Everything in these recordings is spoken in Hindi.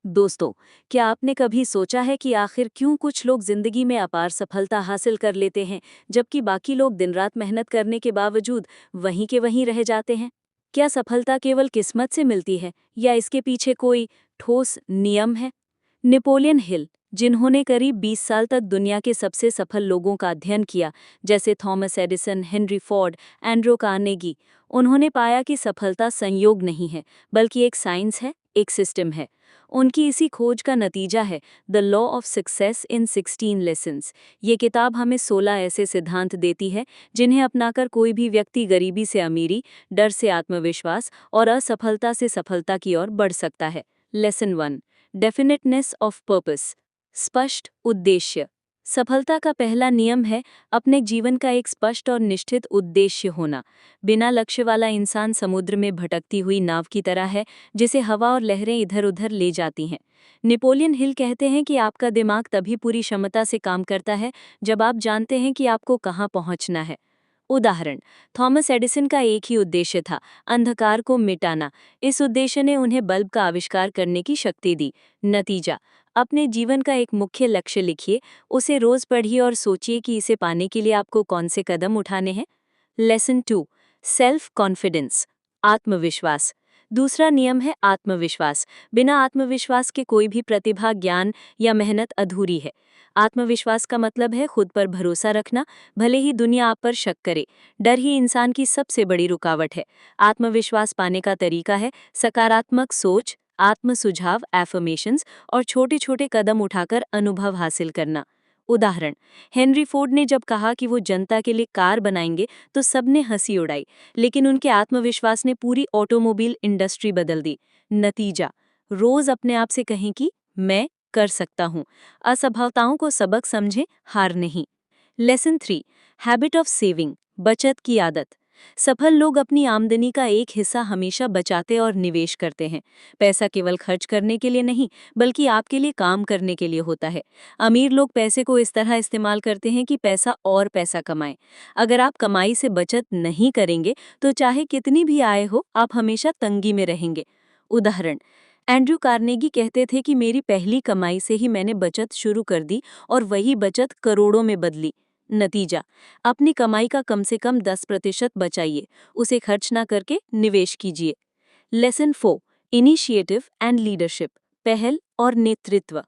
दोस्तों, क्या आपने कभी सोचा है कि आखिर क्यों कुछ लोग जिंदगी में अपार सफलता हासिल कर लेते हैं, जबकि बाकी लोग दिन रात मेहनत करने के बावजूद वहीं के वहीं रह जाते हैं? क्या सफलता केवल किस्मत से मिलती है या इसके पीछे कोई ठोस नियम है? नेपोलियन हिल, जिन्होंने करीब 20 साल तक दुनिया के सबसे सफल लोगों का अध्ययन किया, जैसे Thomas Edison, Henry Ford, Andrew Carnegie, उन्होंने पाया कि सफलता संयोग नहीं है, बल्कि एक साइंस है, एक सिस्टम है। उनकी इसी खोज का नतीजा है the law of success in 16 lessons. ये किताब हमें 16 ऐसे सिद्धांत देती है जिन्हें अपनाकर कोई भी व्यक्ति गरीबी से अमीरी, डर से आत्मविश्वास और असफलता से सफलता की ओर बढ़ सकता है। लेसन 1, डेफिनेटनेस ऑफ पर्पस, स्पष्ट उद्देश्य। सफलता का पहला नियम है अपने जीवन का एक स्पष्ट और निश्चित उद्देश्य होना। बिना लक्ष्य वाला इंसान समुद्र में भटकती हुई नाव की तरह है, जिसे हवा और लहरें इधर उधर ले जाती हैं। नेपोलियन हिल कहते हैं कि आपका दिमाग तभी पूरी क्षमता से काम करता है जब आप जानते हैं कि आपको कहाँ पहुँचना है। उदाहरण, थॉमस एडिसन का एक ही उद्देश्य था, अंधकार को मिटाना। इस उद्देश्य ने उन्हें बल्ब का आविष्कार करने की शक्ति दी। नतीजा, अपने जीवन का एक मुख्य लक्ष्य लिखिए, उसे रोज पढ़िए और सोचिए कि इसे पाने के लिए आपको कौन से कदम उठाने हैं। लेसन 2, सेल्फ कॉन्फिडेंस, आत्मविश्वास। दूसरा नियम है आत्मविश्वास। बिना आत्मविश्वास के कोई भी प्रतिभा, ज्ञान या मेहनत अधूरी है। आत्मविश्वास का मतलब है खुद पर भरोसा रखना, भले ही दुनिया आप पर शक करे। डर ही इंसान की सबसे बड़ी रुकावट है। आत्मविश्वास पाने का तरीका है सकारात्मक सोच, आत्म सुझाव, एफर्मेशंस और छोटे छोटे कदम उठाकर अनुभव हासिल करना। उदाहरण, हेनरी फोर्ड ने जब कहा कि वो जनता के लिए कार बनाएंगे तो सबने हंसी उड़ाई, लेकिन उनके आत्मविश्वास ने पूरी ऑटोमोबाइल इंडस्ट्री बदल दी। नतीजा, रोज अपने आप से कहें कि मैं कर सकता हूँ। असफलताओं को सबक समझें, हार नहीं। लेसन 3, हैबिट ऑफ सेविंग, बचत की आदत। सफल लोग अपनी आमदनी का एक हिस्सा हमेशा बचाते और निवेश करते हैं। पैसा केवल खर्च करने के लिए नहीं, बल्कि आपके लिए काम करने के लिए होता है। अमीर लोग पैसे को इस तरह इस्तेमाल करते हैं कि पैसा और पैसा कमाएं। अगर आप कमाई से बचत नहीं करेंगे तो चाहे कितनी भी आय हो, आप हमेशा तंगी में रहेंगे। उदाहरण, एंड्रू कार्नेगी कहते थे कि मेरी पहली कमाई से ही मैंने बचत शुरू कर दी और वही बचत करोड़ों में बदली। नतीजा, अपनी कमाई का कम से कम 10% बचाइए, उसे खर्च ना करके निवेश कीजिए। लेसन 4, इनिशिएटिव एंड लीडरशिप, पहल और नेतृत्व।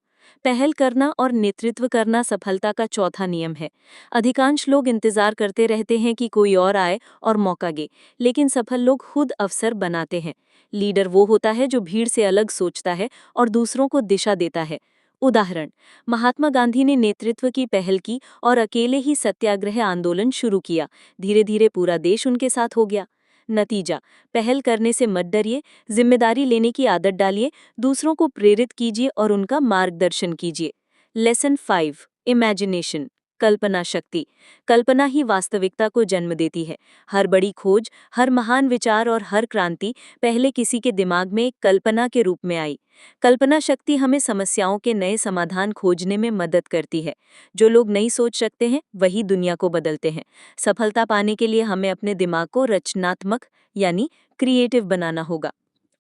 पहल करना और नेतृत्व करना सफलता का चौथा नियम है। अधिकांश लोग इंतजार करते रहते हैं कि कोई और आए और मौका दे, लेकिन सफल लोग खुद अवसर बनाते हैं। लीडर वो होता है जो भीड़ से अलग सोचता है और दूसरों को दिशा देता है। उदाहरण, महात्मा गांधी ने नेतृत्व की पहल की और अकेले ही सत्याग्रह आंदोलन शुरू किया। धीरे धीरे पूरा देश उनके साथ हो गया। नतीजा, पहल करने से मत डरिए, जिम्मेदारी लेने की आदत डालिए, दूसरों को प्रेरित कीजिए और उनका मार्गदर्शन कीजिए। लेसन 5, इमेजिनेशन, कल्पना शक्ति। कल्पना ही वास्तविकता को जन्म देती है। हर बड़ी खोज, हर महान विचार और हर क्रांति पहले किसी के दिमाग में एक कल्पना के रूप में आई। कल्पना शक्ति हमें समस्याओं के नए समाधान खोजने में मदद करती है। जो लोग नहीं सोच सकते हैं, वही दुनिया को बदलते हैं। सफलता पाने के लिए हमें अपने दिमाग को रचनात्मक यानी क्रिएटिव बनाना होगा।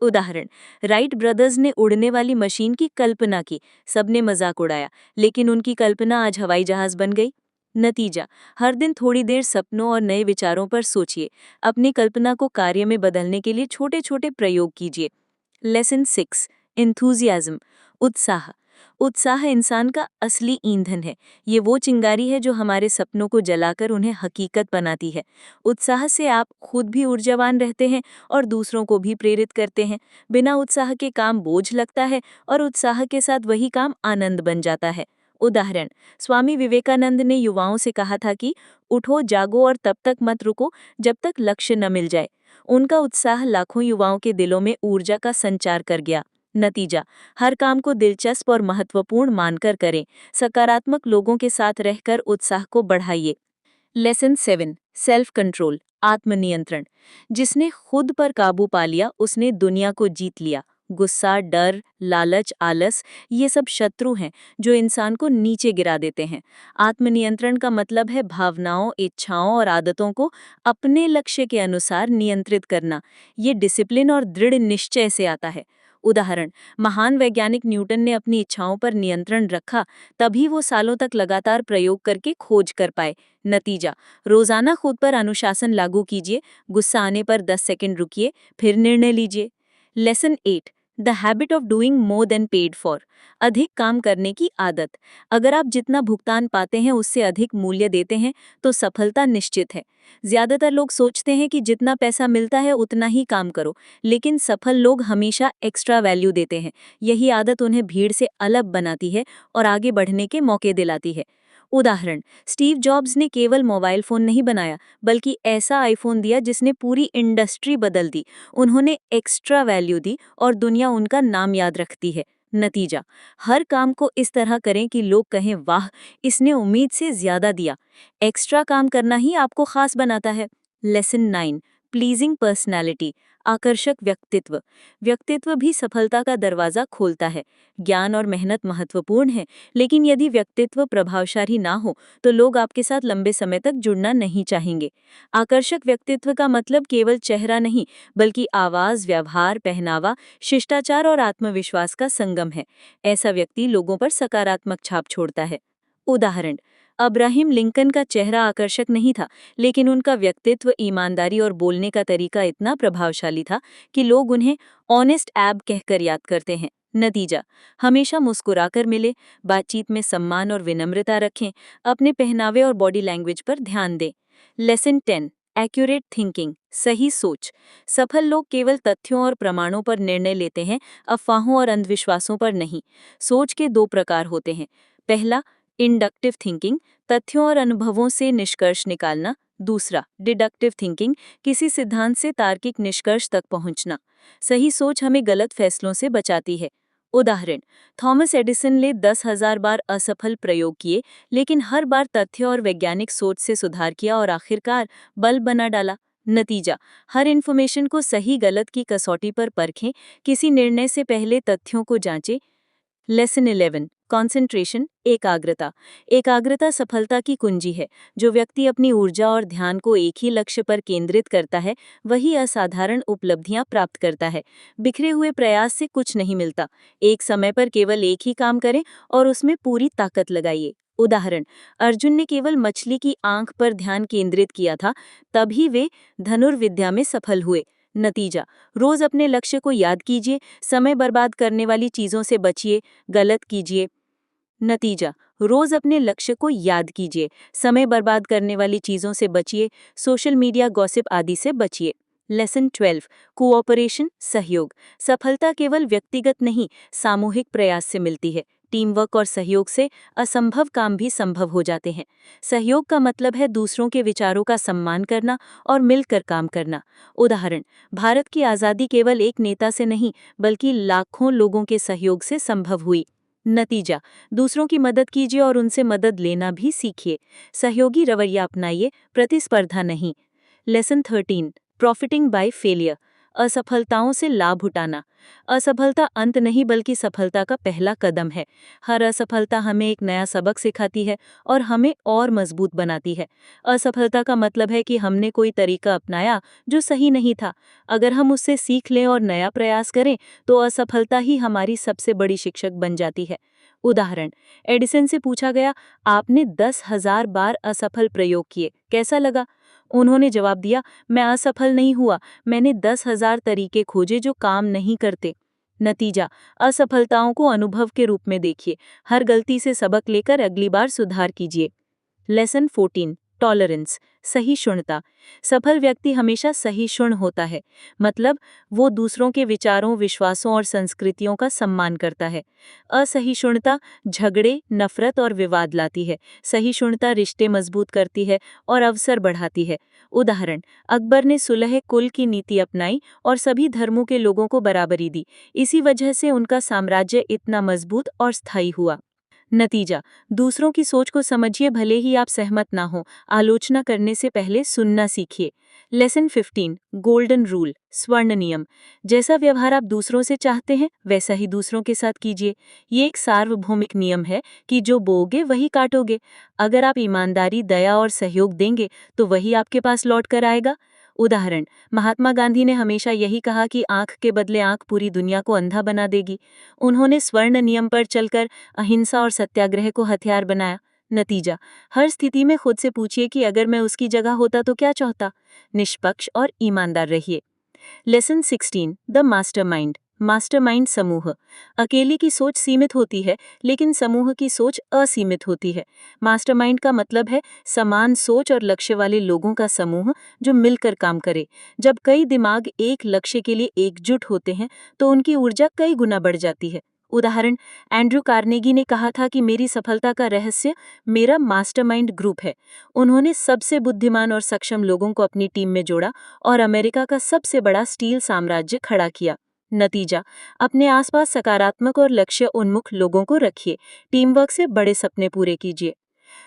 उदाहरण, राइट ब्रदर्स ने उड़ने वाली मशीन की कल्पना की, सबने मजाक उड़ाया, लेकिन उनकी कल्पना आज हवाई जहाज बन गई। नतीजा, हर दिन थोड़ी देर सपनों और नए विचारों पर सोचिए। अपनी कल्पना को कार्य में बदलने के लिए छोटे छोटे प्रयोग कीजिए। लेसन 6, एंथुसियाज्म, उत्साह। उत्साह इंसान का असली ईंधन है। ये वो चिंगारी है जो हमारे सपनों को जलाकर उन्हें हकीकत बनाती है। उत्साह से आप खुद भी ऊर्जावान रहते हैं और दूसरों को भी प्रेरित करते हैं। बिना उत्साह के काम बोझ लगता है और उत्साह के साथ वही काम आनंद बन जाता है। उदाहरण, स्वामी विवेकानंद ने युवाओं से कहा था कि उठो, जागो और तब तक मत रुको जब तक लक्ष्य न मिल जाए। उनका उत्साह लाखों युवाओं के दिलों में ऊर्जा का संचार कर गया। नतीजा, हर काम को दिलचस्प और महत्वपूर्ण मानकर करें। सकारात्मक लोगों के साथ रहकर उत्साह को बढ़ाइए। लेसन 7, सेल्फ कंट्रोल, आत्मनियंत्रण। जिसने खुद पर काबू पा लिया, उसने दुनिया को जीत लिया। गुस्सा, डर, लालच, आलस, ये सब शत्रु हैं जो इंसान को नीचे गिरा देते हैं। आत्मनियंत्रण का मतलब है भावनाओं, इच्छाओं और आदतों को अपने लक्ष्य के अनुसार नियंत्रित करना। ये डिसिप्लिन और दृढ़ निश्चय से आता है। उदाहरण, महान वैज्ञानिक न्यूटन ने अपनी इच्छाओं पर नियंत्रण रखा, तभी वो सालों तक लगातार प्रयोग करके खोज कर पाए। नतीजा, रोजाना खुद पर अनुशासन लागू कीजिए, गुस्सा आने पर 10 सेकंड रुकिए, फिर निर्णय लीजिए। Lesson 8, the habit of doing more than paid for. अधिक काम करने की आदत। अगर आप जितना भुगतान पाते हैं उससे अधिक मूल्य देते हैं तो सफलता निश्चित है। ज्यादातर लोग सोचते हैं कि जितना पैसा मिलता है उतना ही काम करो, लेकिन सफल लोग हमेशा एक्स्ट्रा वैल्यू देते हैं। यही आदत उन्हें भीड़ से अलग बनाती है और आगे बढ़ने के मौके दिलाती है। उदाहरण, स्टीव जॉब्स ने केवल मोबाइल फोन नहीं बनाया, बल्कि ऐसा आईफोन दिया जिसने पूरी इंडस्ट्री बदल दी। उन्होंने एक्स्ट्रा वैल्यू दी और दुनिया उनका नाम याद रखती है। नतीजा, हर काम को इस तरह करें कि लोग कहें, वाह, इसने उम्मीद से ज्यादा दिया। एक्स्ट्रा काम करना ही आपको खास बनाता है। Lesson 9, pleasing personality. आकर्षक व्यक्तित्व। व्यक्तित्व भी सफलता का दरवाजा खोलता है। ज्ञान और मेहनत महत्वपूर्ण है, लेकिन यदि व्यक्तित्व प्रभावशाली ना हो तो लोग आपके साथ लंबे समय तक जुड़ना नहीं चाहेंगे। आकर्षक व्यक्तित्व का मतलब केवल चेहरा नहीं, बल्कि आवाज, व्यवहार, पहनावा, शिष्टाचार और आत्मविश्वास का संगम है। ऐसा व्यक्ति लोगों पर सकारात्मक छाप छोड़ता है। उदाहरण, अब्राहम लिंकन का चेहरा आकर्षक नहीं था, लेकिन उनका व्यक्तित्व, ईमानदारी और बोलने का तरीका इतना प्रभावशाली था कि लोग उन्हें ऑनेस्ट एब कहकर याद करते हैं। नतीजा, हमेशा मुस्कुराकर मिले, बातचीत में सम्मान और विनम्रता रखें, अपने पहनावे और बॉडी लैंग्वेज पर ध्यान दें। लेसन 10, एक्यूरेट थिंकिंग, सही सोच। सफल लोग केवल तथ्यों और प्रमाणों पर निर्णय लेते हैं, अफवाहों और अंधविश्वासों पर नहीं। सोच के दो प्रकार होते हैं। पहला, इंडक्टिव थिंकिंग, तथ्यों और अनुभवों से निष्कर्ष निकालना। दूसरा, डिडक्टिव थिंकिंग, किसी सिद्धांत से तार्किक निष्कर्ष तक पहुंचना। सही सोच हमें गलत फैसलों से बचाती है। उदाहरण, थॉमस एडिसन ने 10,000 बार असफल प्रयोग किए, लेकिन हर बार तथ्य और वैज्ञानिक सोच से सुधार किया और आखिरकार बल्ब बना डाला। नतीजा, हर इन्फॉर्मेशन को सही गलत की कसौटी पर परखें, किसी निर्णय से पहले तथ्यों को जांचें। लेसन 11, कंसंट्रेशन, एकाग्रता। एकाग्रता सफलता की कुंजी है। जो व्यक्ति अपनी ऊर्जा और ध्यान को एक ही लक्ष्य पर केंद्रित करता है, वही असाधारण उपलब्धियां प्राप्त करता है। बिखरे हुए प्रयास से कुछ नहीं मिलता। एक समय पर केवल एक ही काम करें और उसमें पूरी ताकत लगाइए। उदाहरण, अर्जुन ने केवल मछली की आंख पर ध्यान केंद्रित किया था, तभी वे धनुर्विद्या में सफल हुए। नतीजा, रोज अपने लक्ष्य को याद कीजिए, समय बर्बाद करने वाली चीजों से बचिए, गलत कीजिए। नतीजा, रोज अपने लक्ष्य को याद कीजिए, समय बर्बाद करने वाली चीजों से बचिए, सोशल मीडिया, गॉसिप आदि से बचिए। लेसन 12, कोऑपरेशन, सहयोग। सफलता केवल व्यक्तिगत नहीं, सामूहिक प्रयास से मिलती है। टीम वर्क और सहयोग से असंभव काम भी संभव हो जाते हैं। सहयोग का मतलब है दूसरों के विचारों का सम्मान करना और मिलकर काम करना। उदाहरण, भारत की आज़ादी केवल एक नेता से नहीं, बल्कि लाखों लोगों के सहयोग से संभव हुई। नतीजा, दूसरों की मदद कीजिए और उनसे मदद लेना भी सीखिए। सहयोगी रवैया अपनाइए, प्रतिस्पर्धा नहीं। लेसन 13, प्रॉफिटिंग बाय फेलियर, असफलताओं से लाभ उठाना। असफलता अंत नहीं, बल्कि सफलता का पहला कदम है। हर असफलता हमें एक नया सबक सिखाती है और हमें और मजबूत बनाती है। असफलता का मतलब है कि हमने कोई तरीका अपनाया जो सही नहीं था। अगर हम उससे सीख लें और नया प्रयास करें, तो असफलता ही हमारी सबसे बड़ी शिक्षक बन जाती है। उदाहरण, एडिसन से पूछा गया, आपने 10,000 बार असफल प्रयोग किए, कैसा लगा? उन्होंने जवाब दिया, मैं असफल नहीं हुआ, मैंने 10,000 तरीके खोजे जो काम नहीं करते। नतीजा, असफलताओं को अनुभव के रूप में देखिए, हर गलती से सबक लेकर अगली बार सुधार कीजिए। लेसन 14, टॉलरेंस, सहिष्णुता। सफल व्यक्ति हमेशा सहिष्णु होता है, मतलब वो दूसरों के विचारों, विश्वासों और संस्कृतियों का सम्मान करता है। असहिष्णुता झगड़े, नफरत और विवाद लाती है। सहिष्णुता रिश्ते मजबूत करती है और अवसर बढ़ाती है। उदाहरण, अकबर ने सुलह कुल की नीति अपनाई और सभी धर्मों के लोगों को बराबरी दी। इसी वजह से उनका साम्राज्य इतना मजबूत और स्थायी हुआ। नतीजा, दूसरों की सोच को समझिए, भले ही आप सहमत ना हो। आलोचना करने से पहले सुनना सीखिए। लेसन 15, गोल्डन रूल, स्वर्ण नियम। जैसा व्यवहार आप दूसरों से चाहते हैं, वैसा ही दूसरों के साथ कीजिए। ये एक सार्वभौमिक नियम है कि जो बोओगे वही काटोगे। अगर आप ईमानदारी, दया और सहयोग देंगे, तो वही आपके पास लौट कर आएगा। उदाहरण, महात्मा गांधी ने हमेशा यही कहा कि आंख के बदले आंख पूरी दुनिया को अंधा बना देगी। उन्होंने स्वर्ण नियम पर चलकर अहिंसा और सत्याग्रह को हथियार बनाया। नतीजा, हर स्थिति में खुद से पूछिए कि अगर मैं उसकी जगह होता तो क्या चाहता। निष्पक्ष और ईमानदार रहिए। Lesson 16, the mastermind. मास्टरमाइंड समूह। अकेले की सोच सीमित होती है, लेकिन समूह की सोच असीमित होती है। मास्टरमाइंड का मतलब है समान सोच और लक्ष्य वाले लोगों का समूह जो मिलकर काम करे। जब कई दिमाग एक लक्ष्य के लिए एकजुट होते हैं तो उनकी ऊर्जा कई गुना बढ़ जाती है। उदाहरण, एंड्रू कार्नेगी ने कहा था कि मेरी सफलता का रहस्य मेरा मास्टरमाइंड ग्रुप है। उन्होंने सबसे बुद्धिमान और सक्षम लोगों को अपनी टीम में जोड़ा और अमेरिका का सबसे बड़ा स्टील साम्राज्य खड़ा किया। नतीजा, अपने आसपास सकारात्मक और लक्ष्य उन्मुख लोगों को रखिए। टीम वर्क से बड़े सपने पूरे कीजिए।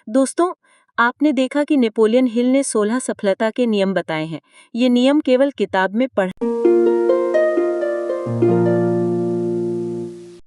दोस्तों, आपने देखा कि नेपोलियन हिल ने 16 सफलता के नियम बताए हैं। ये नियम केवल किताब में पढ़